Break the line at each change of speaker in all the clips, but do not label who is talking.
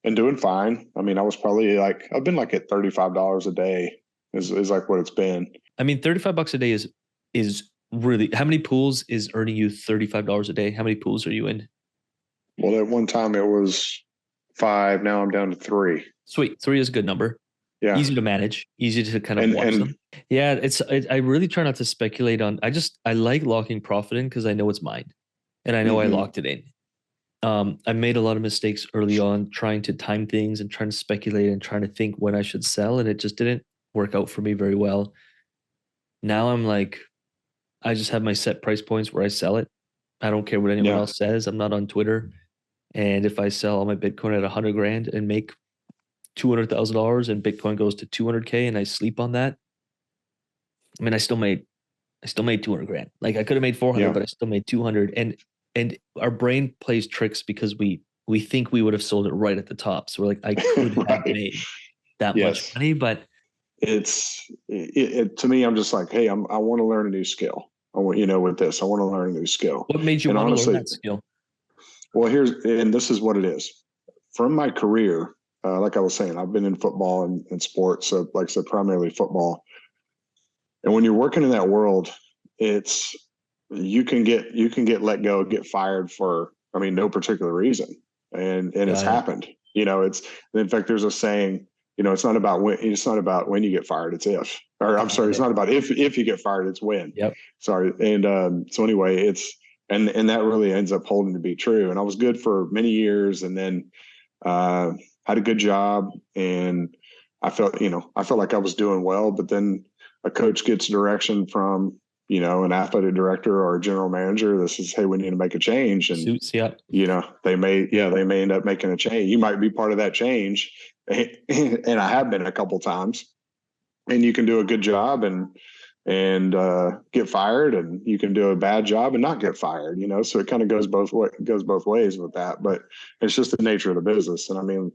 and doing fine. I mean, I was probably like, I've been like at $35 a day is like what it's been.
I mean, $35 a day is really, how many pools is earning you $35 a day? How many pools are you in?
Well, at one time it was 5. Now I'm down to 3.
Sweet. Three is a good number.
Yeah.
Easy to manage, easy to kind of watch
And
them. Yeah, I really try not to speculate on. I like locking profit in because I know it's mine, and I know I
mhm.
locked it in. I made a lot of mistakes early on trying to time things and trying to speculate and trying to think when I should sell, and it just didn't work out for me very well. Now I'm like, I just have my set price points where I sell it. I don't care what anyone
Yeah.
else says. I'm not on Twitter, and if I sell all my Bitcoin at 100 grand and make $200,000 and Bitcoin goes to 200K and I sleep on that, I mean, I still made 200 grand. Like I could have made 400,
Yeah.
but I still made 200. And our brain plays tricks because we think we would have sold it right at the top. So we're like, I could have
Right.
made that much
Yes.
money, but
To me, I'm just like, hey, I want to learn a new skill. I want, with this, I want to learn a new skill.
what made you
And
want to learn
honestly,
that skill?
well, and this is what it is. From my career, like I was saying, I've been in football and sports. So like I said, primarily football. And when you're working in that world, it's, you can get let go, get fired for, I mean, no particular reason. And it's
Got it.
happened. It's, in fact, there's a saying, it's not about when you get fired, it's if. Or I'm sorry,
Got
it's
it.
not about if you get fired, it's when.
Yep.
Sorry. And so anyway, and that really ends up holding to be true. And I was good for many years, and then uh, had a good job, and I felt like I was doing well. But then a coach gets direction from an athletic director or a general manager that says, "Hey, we need to make a change," and
Suits. Yep.
they may end up making a change. You might be part of that change, and I have been a couple times. And you can do a good job and get fired, and you can do a bad job and not get fired. So it kind of goes both ways with that. But it's just the nature of the business. And I mean,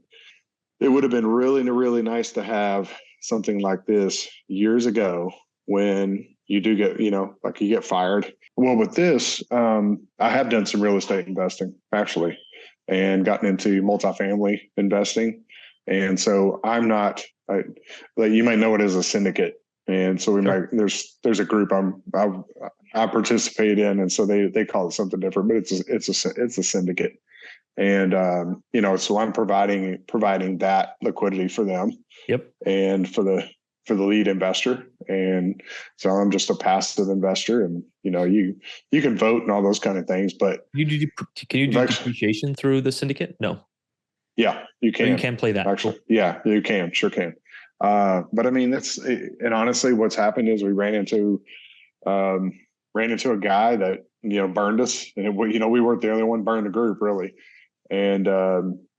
it would have been really, really nice to have something like this years ago when you do get, like you get fired. Well, with this, I have done some real estate investing actually, and gotten into multifamily investing. And so like you might know it as a syndicate. And so
Sure.
there's a group I participate in. And so they call it something different, but it's a syndicate. And so I'm providing that liquidity for them
Yep.
and for the lead investor. And so I'm just a passive investor, and you can vote and all those kind of things. But
Can you do depreciation through the syndicate? No.
yeah, you
Oh, you
can
can play that.
actually.
Cool.
Yeah, you can, sure can. But I mean, and honestly, what's happened is we um, ran into a guy that burned us, and we weren't the only one burned the group really. And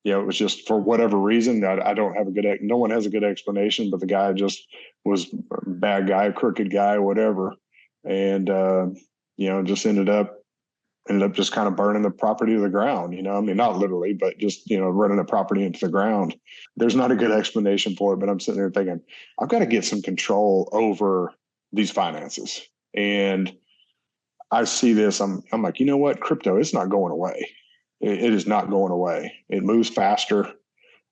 it was just for whatever reason that I don't have no one has a good explanation, but the guy just was a bad guy, crooked guy, whatever. And just ended up just kind of burning the property to the ground. I mean, not literally, but just running the property into the ground. There's not a good explanation for it, but I'm sitting there thinking, I've got to get some control over these finances. And I see this, I'm like, you know what, crypto is not going away. It is not going away. It moves faster.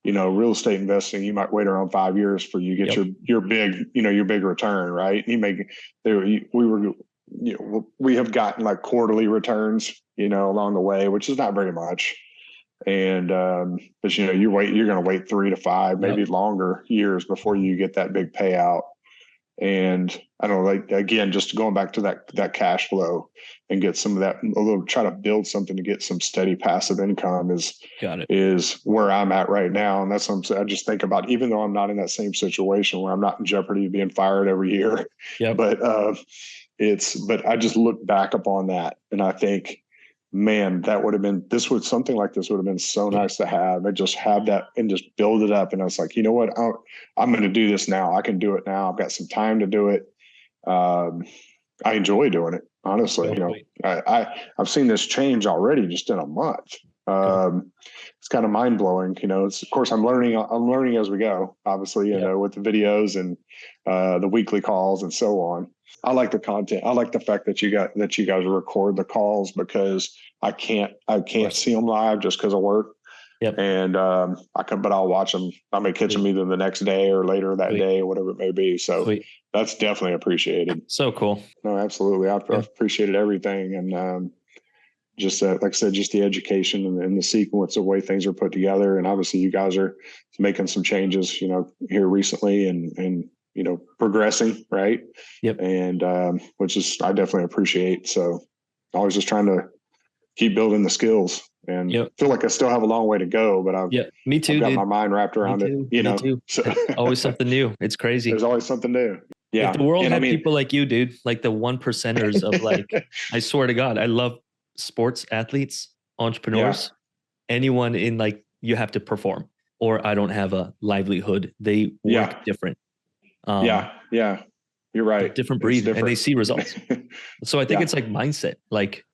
Real estate investing, you might wait around 5 years for you get
Yep.
your big, your big return, right? We have gotten like quarterly returns, along the way, which is not very much. And but you're going to wait 3 to 5, maybe
Yep.
longer years before you get that big payout. And I don't know, like again, just going back to that cash flow and get some of that, try to build something to get some steady passive income
Got it.
is where I'm at right now. And that's what I'm saying. I just think about, even though I'm not in that same situation where I'm not in jeopardy of being fired every year,
Yep.
but but I just look back upon that and I think, man, something like this would have been so
Yeah.
nice to have, and just have that and just build it up. And I was like, you know what, I'm going to do this now. I can do it now. I've got some time to do it. Um, I enjoy doing it, honestly.
Totally.
I've seen this change already just in a month.
Cool.
It's kind of mind blowing. It's, of course, I'm learning as we go, obviously,
Yep.
with the videos and the weekly calls and so on. I like the content. I like the fact that you guys record the calls, because I can't
Of course.
see them live just because of work.
Yep.
And but I'll watch them. I may catch them either the next day or later that day or whatever it may be. So that's definitely appreciated.
So cool.
No, absolutely. I've appreciated everything. And just like I said, just the education and the sequence of way things are put together. And obviously you guys are making some changes, here recently and progressing. Right.
Yep.
And which is, I definitely appreciate. So always just trying to keep building the skills and feel like I still have a long way to go, but I've got my mind wrapped around it,
Me too. So always something new. It's crazy.
There's always something new. Yeah.
If the world had people like you, dude, like the 1%ers of like, I swear to God, I love sports athletes, entrepreneurs, anyone in like, you have to perform or I don't have a livelihood. They work different.
Yeah. You're right.
Different breed and they see results. So I think it's like mindset. Like